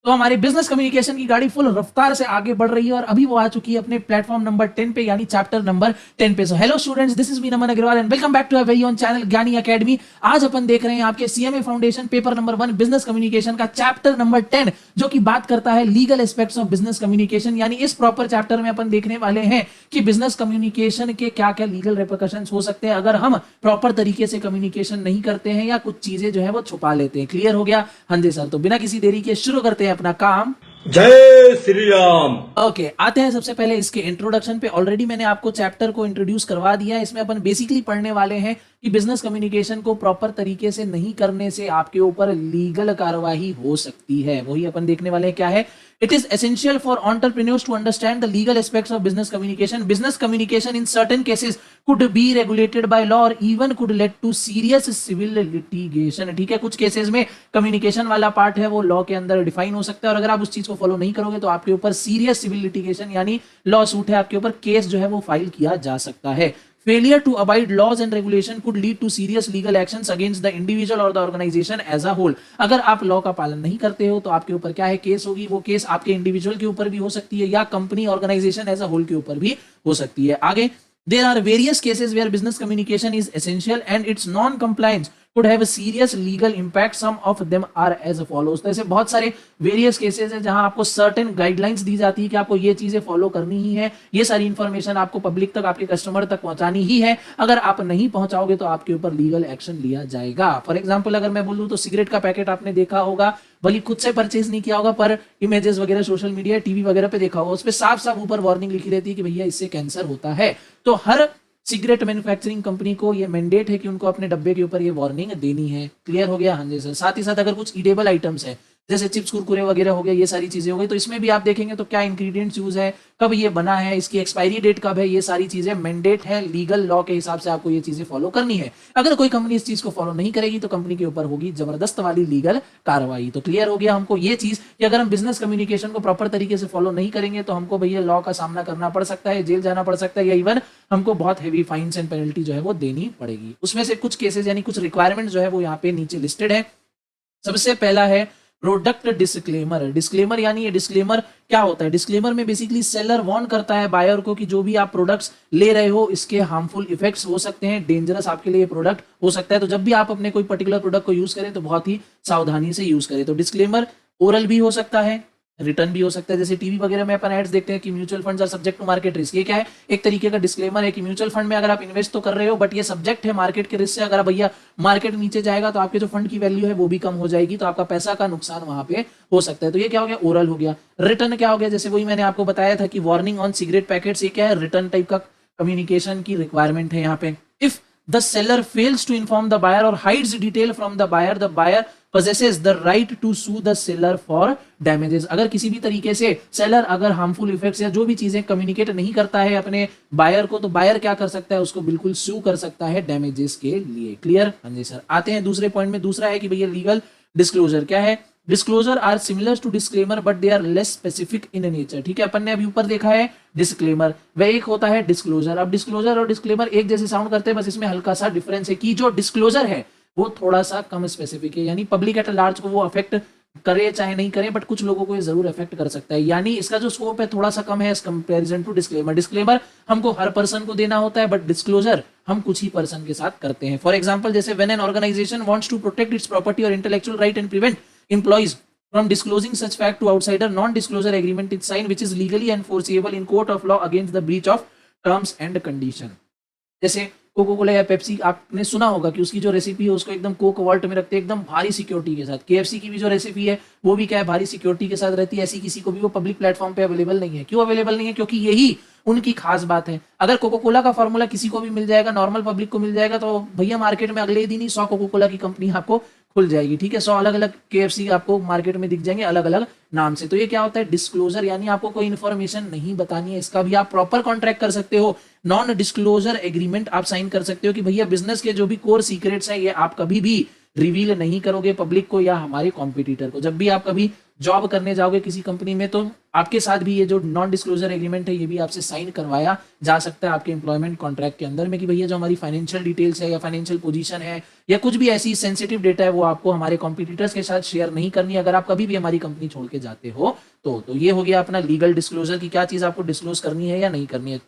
तो हमारी business communication की गाड़ी फुल रफ्तार से आगे बढ़ रही है और अभी वो आ चुकी है अपने प्लेटफॉर्म नंबर 10 पे, यानी चैप्टर नंबर 10 पे। So hello students, this is me Naman Agarwal and welcome back to our very own channel Gyani academy. आज अपन देख रहे हैं आपके CMA foundation paper number 1 business communication का चैप्टर नंबर 10, जो कि बात करता है legal aspects of business communication. यानी इस प्रॉपर चैप्टर में अपन देखने वाले हैं कि बिजनेस कम्युनिकेशन के क्या क्या लीगल रिपरकशंस हो सकते हैं अगर हम प्रॉपर तरीके से कम्युनिकेशन नहीं करते हैं या कुछ चीजें जो है वो छुपा लेते हैं। क्लियर हो गया? हाँ जी सर। तो बिना किसी देरी के शुरू करते हैं अपना काम। जय श्री राम। ओके, आते हैं सबसे पहले इसके इंट्रोडक्शन पे। ऑलरेडी मैंने आपको चैप्टर को इंट्रोड्यूस करवा दिया है। इसमें अपन बेसिकली पढ़ने वाले हैं कि बिजनेस कम्युनिकेशन को प्रॉपर तरीके से नहीं करने से आपके ऊपर लीगल कार्रवाई हो सकती है। वही अपन देखने वाले हैं क्या है। It is essential for entrepreneurs to understand the legal aspects of business communication. Business communication in certain cases could be regulated by law और even could lead to serious civil litigation. ठीक है, कुछ केसेस में communication वाला part है वो law के अंदर डिफाइन हो सकता है और अगर आप उस चीज को फॉलो नहीं करोगे तो आपके ऊपर सीरियस सिविल लिटिगेशन यानी लॉ सूट है, आपके ऊपर केस जो है वो फाइल किया जा सकता है। Failure to abide laws and regulation could lead to serious legal actions against the individual or the organization as a whole। अगर आप लॉ का पालन नहीं करते हो तो आपके ऊपर क्या है, केस होगी। वो केस आपके इंडिविजुअल के ऊपर भी हो सकती है या company organisation as a whole के ऊपर भी हो सकती है। आगे, there are various cases where business communication is essential and its non-compliance could have a serious legal impact. Some of them are as follows। तो ऐसे बहुत सारे वेरियस केसेस हैं जहां आपको सर्टेन गाइडलाइंस दी जाती है कि आपको ये चीजें फॉलो करनी ही है, ये सारी इंफॉर्मेशन आपको पब्लिक तक, आपके कस्टमर तक पहुंचानी ही है। अगर आप नहीं पहुंचाओगे तो आपके ऊपर लीगल एक्शन लिया जाएगा। फॉर एग्जाम्पल अगर मैं बोलूं तो सिगरेट का पैकेट आपने देखा होगा, भले खुद से परचेज नहीं किया होगा पर इमेजेस वगैरह सोशल मीडिया टीवी वगैरह पे देखा होगा, उस पर साफ साफ ऊपर वार्निंग लिखी रहती है कि भैया इससे कैंसर होता है। तो हर सिगरेट मैन्युफैक्चरिंग कंपनी को ये मैंडेट है कि उनको अपने डब्बे के ऊपर ये वार्निंग देनी है। क्लियर हो गया? हाँ जी सर। साथ ही साथ अगर कुछ ईडेबल आइटम्स है जैसे चिप्स कुरकुरे वगैरह हो गया, ये सारी चीजें हो गई, तो इसमें भी आप देखेंगे तो क्या इंग्रेडिएंट्स यूज है, कब ये बना है, इसकी एक्सपायरी डेट कब है, ये सारी चीजें मैंडेट है। लीगल लॉ के हिसाब से आपको ये चीजें फॉलो करनी है। अगर कोई कंपनी इस चीज को फॉलो नहीं करेगी तो कंपनी के ऊपर होगी जबरदस्त वाली लीगल कार्रवाई। तो क्लियर हो गया हमको ये चीज कि अगर हम बिजनेस कम्युनिकेशन को प्रॉपर तरीके से फॉलो नहीं करेंगे तो हमको भैया लॉ का सामना करना पड़ सकता है, जेल जाना पड़ सकता है या इवन हमको बहुत हेवी फाइन्स एंड पेनल्टी जो है वो देनी पड़ेगी। उसमें से कुछ केसेस यानी कुछ रिक्वायरमेंट जो है वो यहाँ पे नीचे लिस्टेड है। सबसे पहला है प्रोडक्ट डिस्क्लेमर। डिस्क्लेमर यानी ये डिस्क्लेमर क्या होता है? डिस्क्लेमर में बेसिकली सेलर वार्न करता है बायर को कि जो भी आप प्रोडक्ट्स ले रहे हो इसके हार्मफुल इफेक्ट्स हो सकते हैं, डेंजरस आपके लिए प्रोडक्ट हो सकता है। तो जब भी आप अपने कोई पर्टिकुलर प्रोडक्ट को यूज करें तो बहुत ही सावधानी से यूज करें। तो डिस्क्लेमर ओरल भी हो सकता है, रिटर्न भी हो सकता है। जैसे टीवी वगैरह में अपन एड्स देखते हैं कि mutual funds are subject to market risk. ये क्या है? एक तरीके का डिस्क्लेमर है कि म्यूचुअल फंड में अगर आप इन्वेस्ट तो कर रहे हो बट ये सब्जेक्ट है मार्केट के रिस्क से। अगर भैया मार्केट नीचे जाएगा तो आपके जो फंड की वैल्यू है वो भी कम हो जाएगी, तो आपका पैसा का नुकसान वहां पे हो सकता है। तो ये क्या हो गया? ओरल हो गया। रिटर्न क्या हो गया? जैसे वही मैंने आपको बताया था कि वार्निंग ऑन सिगरेट पैकेट्स, ये क्या है? रिटर्न टाइप का कम्युनिकेशन की रिक्वायरमेंट है यहाँ पे। If the seller fails to inform the buyer or hides detail from the buyer possesses the right to sue the seller for damages। अगर किसी भी तरीके से सेलर अगर हार्मफुल इफेक्ट्स या जो भी चीजें कम्युनिकेट नहीं करता है अपने बायर को, तो बायर क्या कर सकता है? उसको बिल्कुल सू कर सकता है डैमेजेस के लिए। क्लियर? हाँ जी सर। आते हैं दूसरे पॉइंट में। दूसरा है कि भैया लीगल डिस्क्लोजर क्या है? Disclosure are similar to disclaimer but they are less specific in nature. ठीक है, अपन ने अभी ऊपर देखा है डिस्क्लेमर, वह एक होता है डिस्क्लोजर। अब डिस्क्लोजर और डिस्क्लेमर एक जैसे साउंड करते हैं, बस इसमें हल्का सा डिफरेंस है कि जो डिस्क्लोजर है वो थोड़ा सा कम स्पेसिफिक है, यानी पब्लिक एट लार्ज को वो अफेक्ट करे चाहे नहीं करे बट कुछ लोगों को ये जरूर अफेक्ट कर सकता है। यानी इसका जो स्कोप है थोड़ा सा कम है as comparison to disclaimer. Disclaimer हमको हर पर्सन को देना होता है बट डिस्क्लोजर हम कुछ ही पर्सन के साथ करते हैं। फॉर एग्जाम्पल जैसे when an organization wants to protect its property और intellectual right and prevent employees from disclosing such fact to outsider, non-disclosure agreement is signed which is legally enforceable in court of law against the breach of terms and condition। जैसे cocoa Cola या Pepsi, आपने सुना होगा कि उसकी जो recipe है उसको एकदम कोक वॉल्ट में रखते हैं एकदम भारी सिक्योरिटी के साथ। केएफसी की भी जो रेसिपी है वो भी क्या है? भारी सिक्योरिटी के साथ रहती है। ऐसी किसी को भी वो पब्लिक प्लेटफॉर्म पे अवेलेबल नहीं है। क्यों अवेलेबल नहीं है? क्योंकि यही उनकी खास बात है। अगर कोको कोला का फॉर्मूला किसी को भी मिल जाएगा, नॉर्मल पब्लिक को मिल जाएगा, तो भैया मार्केट में अगले दिन ही 100 कोको कोला की कंपनी आपको खुल जाएगी। ठीक है, 100 अलग अलग केएफसी आपको मार्केट में दिख जाएंगे अलग अलग नाम से। तो ये क्या होता है? डिस्क्लोजर, यानी आपको कोई इन्फॉर्मेशन नहीं बतानी है। इसका भी आप प्रॉपर कॉन्ट्रैक्ट कर सकते हो, नॉन डिस्क्लोजर एग्रीमेंट आप साइन कर सकते हो कि भैया बिजनेस के जो भी कोर सीक्रेट्स हैं ये आप कभी भी रिवील नहीं करोगे पब्लिक को या हमारे कॉम्पिटिटर को। जब भी आप कभी जॉब करने जाओगे किसी कंपनी में तो आपके साथ भी ये जो नॉन डिस्क्लोजर एग्रीमेंट है ये भी आपसे साइन करवाया जा सकता है आपके एम्प्लॉयमेंट कॉन्ट्रैक्ट के अंदर में कि भैया जो हमारी फाइनेंशियल डिटेल्स है या फाइनेंशियल पोजीशन है या कुछ भी ऐसी सेंसिटिव डेटा है वो आपको हमारे कॉम्पिटिटर्स के साथ शेयर नहीं करनी है अगर आप कभी भी हमारी कंपनी छोड़ के जाते हो तो ये हो गया अपना लीगल डिस्क्लोजर की क्या चीज आपको डिस्क्लोज करनी है या नहीं करनी है।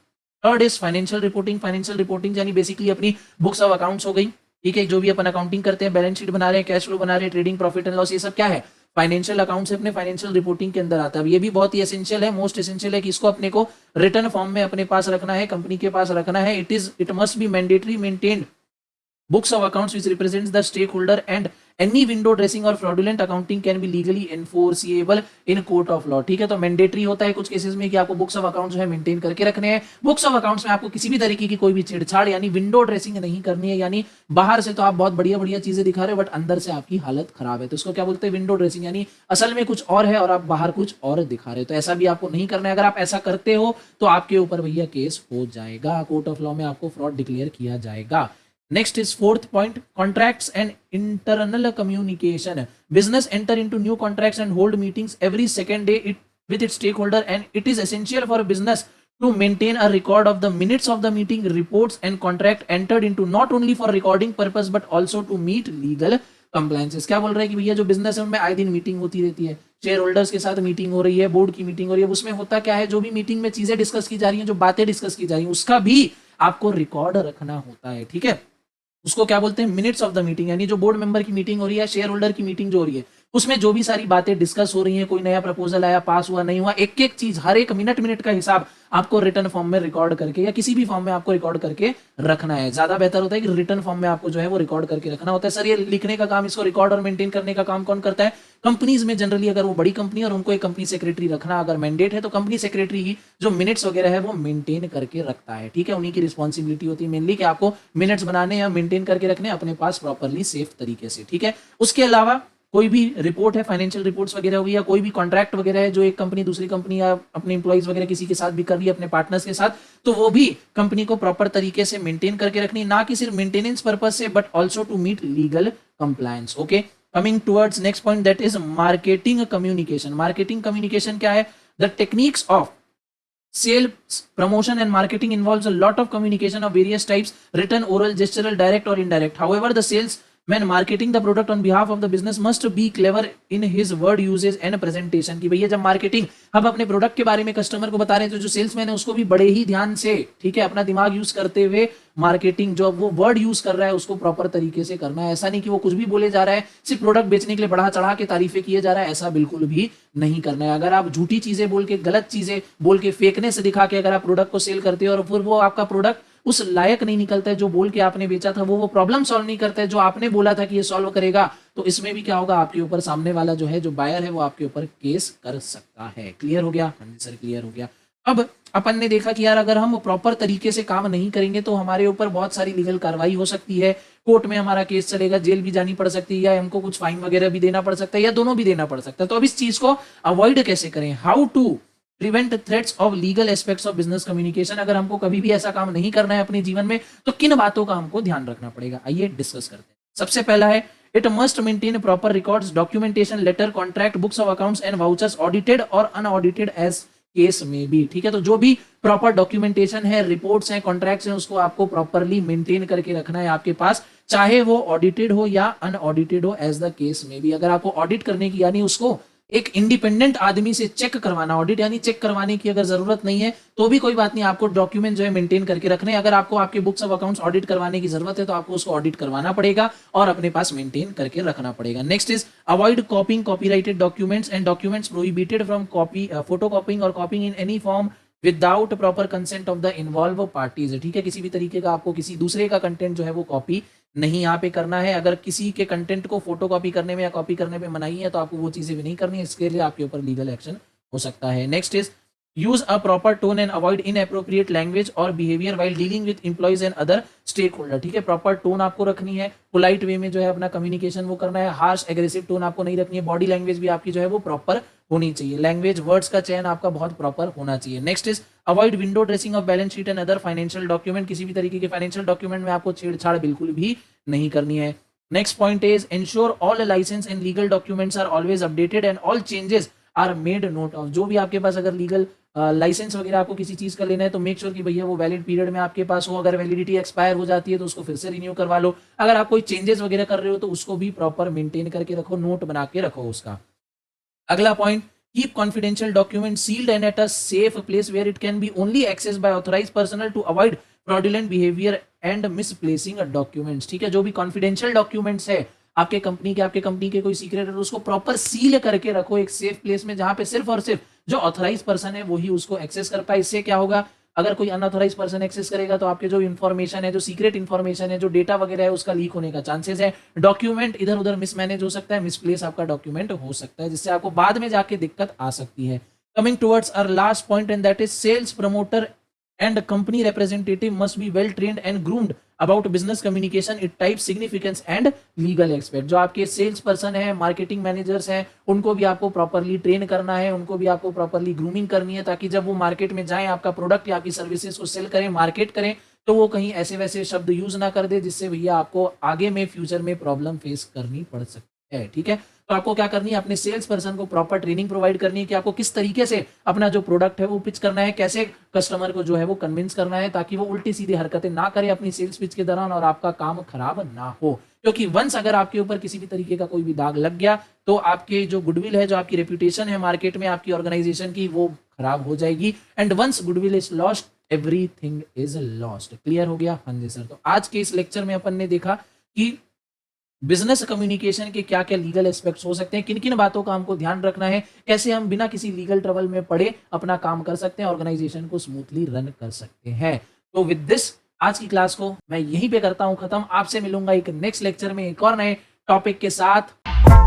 थर्ड इज फाइनेंशियल रिपोर्टिंग यानी बेसिकली अपनी बुक्स ऑफ अकाउंट्स हो गई, ठीक है, जो भी अपन अकाउंटिंग करते हैं, बैलेंस शीट बना रहे हैं, कैश फ्लो बना रहे हैं, ट्रेडिंग प्रॉफिट एंड लॉस, ये सब क्या है फाइनेंशियल अकाउंट से अपने फाइनेंशियल रिपोर्टिंग के अंदर आता है। ये भी बहुत ही एसेंशियल है, मोस्ट एसेंशियल है कि इसको अपने को रिटर्न फॉर्म में अपने पास रखना है, कंपनी के पास रखना है। It must be mandatory maintained books of accounts which represents the stakeholder and any window dressing or fraudulent accounting can be legally enforceable in court of law। ठीक है, तो मैंडेटरी होता है कुछ केसेस में कि आपको बुक्स ऑफ अकाउंट्स जो है मेंटेन करके रखने हैं। बुक्स ऑफ अकाउंट्स में आपको किसी भी तरीके की कोई भी छेड़छाड़ यानी विंडो ड्रेसिंग नहीं करनी है, यानी बाहर से तो आप बहुत बढ़िया बढ़िया चीजें दिखा रहे हो बट अंदर से आपकी हालत खराब है, तो इसको क्या बोलते हैं विंडो ड्रेसिंग, यानी असल में कुछ और है और आप बाहर कुछ और दिखा रहे हो, तो ऐसा भी आपको नहीं करना है। अगर आप ऐसा करते हो तो आपके ऊपर भैया केस हो जाएगा, कोर्ट ऑफ लॉ में आपको फ्रॉड डिक्लेयर किया जाएगा। Next is fourth point, contracts and internal communication. Business enter into new contracts and hold meetings every second day with its stakeholder, and it is essential for a business to maintain a record of the minutes of the meeting, reports and contract entered into, not only for recording purpose but also to meet legal compliances। क्या बोल रहे हैं कि भैया जो business है उनमें आए दिन मीटिंग होती रहती है, शेयर होल्डर्स के साथ मीटिंग हो रही है, बोर्ड की मीटिंग हो रही है, उसमें होता क्या है जो भी मीटिंग में चीजें डिस्कस की जा रही हैं, जो बातें डिस्कस की जा रही हैं, उसका भी आपको रिकॉर्ड रखना होता है। ठीक है, उसको क्या बोलते हैं मिनट्स ऑफ द मीटिंग, यानी जो बोर्ड मेंबर की मीटिंग हो रही है, शेयर होल्डर की मीटिंग जो हो रही है, उसमें जो भी सारी बातें डिस्कस हो रही हैं, कोई नया प्रपोजल आया, पास हुआ नहीं हुआ, एक एक चीज हर एक मिनट का हिसाब आपको रिटर्न फॉर्म में रिकॉर्ड करके या किसी भी फॉर्म में आपको रिकॉर्ड करके रखना है। ज्यादा बेहतर होता है कि रिटर्न फॉर्म में आपको जो है वो रिकॉर्ड करके रखना होता है। सर ये लिखने का काम, इसको रिकॉर्ड और मेंटेन करने का काम कौन करता है? कंपनीज में जनरली अगर वो बड़ी कंपनी और उनको एक कंपनी सेक्रेटरी रखना अगर मैंडेट है तो कंपनी सेक्रेटरी ही जो मिनट्स वगैरह है वो मेंटेन करके रखता है। ठीक है, उन्हीं की रिस्पॉन्सिबिलिटी होती है मेनली कि आपको मिनट्स बनाने या मेंटेन करके रखने अपने पास प्रॉपरली सेफ तरीके से। ठीक है, उसके अलावा कोई भी रिपोर्ट है, फाइनेंशियल रिपोर्ट्स वगैरह हो गई या कोई भी कॉन्ट्रैक्ट वगैरह है जो एक कंपनी दूसरी कंपनी या अपने एम्प्लॉइज वगैरह किसी के साथ भी कर रही है, अपने पार्टनर्स के साथ, तो वो भी कंपनी को प्रॉपर तरीके से मेंटेन करके रखनी, ना कि सिर्फ मेंटेनेंस पर्पस से but also to meet legal compliance. Okay, coming towards next point, that is marketing communication. Marketing communication क्या है? The techniques of sales, promotion and marketing involves a lot of communication of various types, written, oral, gestural, direct or indirect. However, the salesman marketing the product on behalf of the business must be clever in his word usage and presentation। कि भैया जब marketing हम अपने product के बारे में customer को बता रहे हैं तो जो सेल्समैन है उसको भी बड़े ही ध्यान से, ठीक है, अपना दिमाग यूज करते हुए मार्केटिंग जो वो वर्ड यूज कर रहा है उसको प्रॉपर तरीके से करना है। ऐसा नहीं कि वो कुछ भी बोले जा रहा है, सिर्फ प्रोडक्ट बेचने के लिए बढ़ा चढ़ा के तारीफें किए जा रहा है, ऐसा बिल्कुल भी नहीं करना है। अगर आप झूठी चीजें बोल के, गलत चीजें बोल के, फेकने से दिखा के अगर आप प्रोडक्ट को सेल करते हो और फिर वो आपका प्रोडक्ट उस लायक नहीं निकलता है जो बोल के आपने बेचा था, वो प्रॉब्लम सॉल्व नहीं करता है जो आपने बोला था कि ये सॉल्व करेगा, तो इसमें भी क्या होगा, आपके ऊपर सामने वाला जो है, जो बायर है, वो आपके ऊपर केस कर सकता है। क्लियर हो गया? हाँ जी सर, क्लियर हो गया। अब अपन ने देखा कि यार अगर हम प्रॉपर तरीके से काम नहीं करेंगे तो हमारे ऊपर बहुत सारी लीगल कार्रवाई हो सकती है, कोर्ट में हमारा केस चलेगा, जेल भी जानी पड़ सकती है, या हमको कुछ फाइन वगैरह भी देना पड़ सकता है, या दोनों भी देना पड़ सकता है। तो अब इस चीज को अवॉइड कैसे करें? How to prevent threats of legal aspects of business communication. अगर हमको कभी भी ऐसा काम नहीं करना है अपने जीवन में तो किन बातों का हमको ध्यान रखना पड़ेगा, आइए डिस्कस करते हैं। सबसे पहला है, it must maintain proper records, documentation, letter, contract, books of accounts and vouchers, audited और अनऑडिटेड एज केस में भी। ठीक है, तो जो भी प्रॉपर डॉक्यूमेंटेशन है, रिपोर्ट्स हैं, कॉन्ट्रैक्ट्स हैं, उसको आपको प्रॉपरली मेंटेन करके रखना है आपके पास, चाहे वो ऑडिटेड हो या अनऑडिटेड हो, एज द केस में भी। अगर आपको ऑडिट करने की, यानी उसको एक इंडिपेंडेंट आदमी से चेक करवाना, ऑडिट यानी चेक करवाने की अगर जरूरत नहीं है तो भी कोई बात नहीं, आपको डॉक्यूमेंट जो है मेंटेन करके रखने। अगर आपको आपके बुक्स ऑफ अकाउंट्स ऑडिट करवाने की जरूरत है तो आपको उसको ऑडिट करवाना पड़ेगा और अपने पास मेंटेन करके रखना पड़ेगा। Next is avoid copying copyrighted documents and documents prohibited from copy, photo copying और copying in any form without proper consent of the involve parties. ठीक है, किसी भी तरीके का आपको किसी दूसरे का कंटेंट जो है वो कॉपी नहीं यहाँ पे करना है। अगर किसी के कंटेंट को फोटो कॉपी करने में या कॉपी करने में मनाही है तो आपको वो चीजें भी नहीं करनी है, इसके लिए आपके ऊपर लीगल एक्शन हो सकता है। Next is use a proper tone and avoid inappropriate language और behaviour while dealing with employees and other stakeholder. ठीक है, प्रॉपर टोन आपको रखनी है, पोलाइट वे में जो है अपना कम्युनिकेशन वो करना है, हार्श एग्रेसिव टोन आपको नहीं रखनी है, बॉडी लैंग्वेज भी आपकी जो है वो प्रॉपर होनी चाहिए, लैंग्वेज वर्ड्स का चयन आपका बहुत प्रॉपर होना चाहिए। Next is avoid window dressing of balance sheet and other financial document. किसी भी तरीके के फाइनेंशियल डॉक्यूमेंट में आपको छेड़छाड़ बिल्कुल भी नहीं करनी है। Next point is ensure all license and legal documents are always updated and all changes are made note of. जो भी आपके पास अगर लीगल लाइसेंस वगैरह आपको किसी चीज का लेना है तो मेक श्योर कि भैया वो वैलिड पीरियड में आपके पास हो. अगर वैलिडिटी एक्सपायर हो जाती है तो उसको फिर से रिन्यू करवा लो. अगर आप कोई चेंजेस वगैरह कर रहे हो तो उसको भी प्रॉपर मेंटेन करके रखो, नोट बना के रखो उसका. अगला point, keep confidential documents sealed and at a safe place where it can be only accessed by authorized personnel to avoid fraudulent behavior and misplacing documents. ठीक है, जो भी confidential documents है आपके कंपनी के कोई सीक्रेट है तो उसको प्रॉपर सील करके रखो एक सेफ प्लेस में, जहां पे सिर्फ और सिर्फ जो ऑथराइज पर्सन है वही उसको एक्सेस कर पाए. इससे क्या होगा, अगर कोई अनऑथराइज पर्सन एक्सेस करेगा तो आपके जो इन्फॉर्मेशन है, जो सीक्रेट इन्फॉर्मेशन है, जो डेटा वगैरह है उसका लीक होने का चांसेस है. डॉक्यूमेंट इधर उधर मिसमैनेज हो सकता है, मिसप्लेस आपका डॉक्यूमेंट हो सकता है, जिससे आपको बाद में जाके दिक्कत आ सकती है. Coming towards our last point and that is sales promoter and company representative must be well trained and groomed about business communication, its type, significance and legal aspect. जो आपके सेल्स पर्सन है, मार्केटिंग मैनेजर्स हैं, उनको भी आपको properly train करना है, उनको भी आपको प्रॉपरली ग्रूमिंग करनी है, ताकि जब वो मार्केट में जाएं, आपका प्रोडक्ट या आपकी सर्विसेज को सेल करें, मार्केट करें, तो वो कहीं ऐसे वैसे शब्द यूज ना कर दे जिससे भैया आपको आगे में फ्यूचर में प्रॉब्लम फेस करनी पड़ सकती है. ठीक है, तो आपको क्या करनी है, अपने सेल्स पर्सन को प्रॉपर ट्रेनिंग प्रोवाइड करनी है कि आपको किस तरीके से अपना जो प्रोडक्ट है वो पिच करना है, कैसे कस्टमर को जो है वो कन्विंस करना है, ताकि वो उल्टी सीधी हरकतें ना करे अपनी सेल्स पिच के दौरान और आपका काम खराब ना हो. क्योंकि वंस अगर आपके ऊपर किसी भी तरीके का कोई भी दाग लग गया तो आपके जो गुडविल है, जो आपकी रेपुटेशन है मार्केट में आपकी ऑर्गेनाइजेशन की, वो खराब हो जाएगी. And once goodwill is lost everything is lost. Clear हो गया? हाँ जी सर. तो आज के इस लेक्चर में अपन ने देखा कि बिजनेस कम्युनिकेशन के क्या क्या लीगल एस्पेक्ट्स हो सकते हैं, किन किन बातों का हमको ध्यान रखना है, कैसे हम बिना किसी लीगल ट्रबल में पड़े अपना काम कर सकते हैं, ऑर्गेनाइजेशन को स्मूथली रन कर सकते हैं. तो विद दिस आज की क्लास को मैं यहीं पे करता हूं खत्म. आपसे मिलूंगा एक नेक्स्ट लेक्चर में एक और नए टॉपिक के साथ.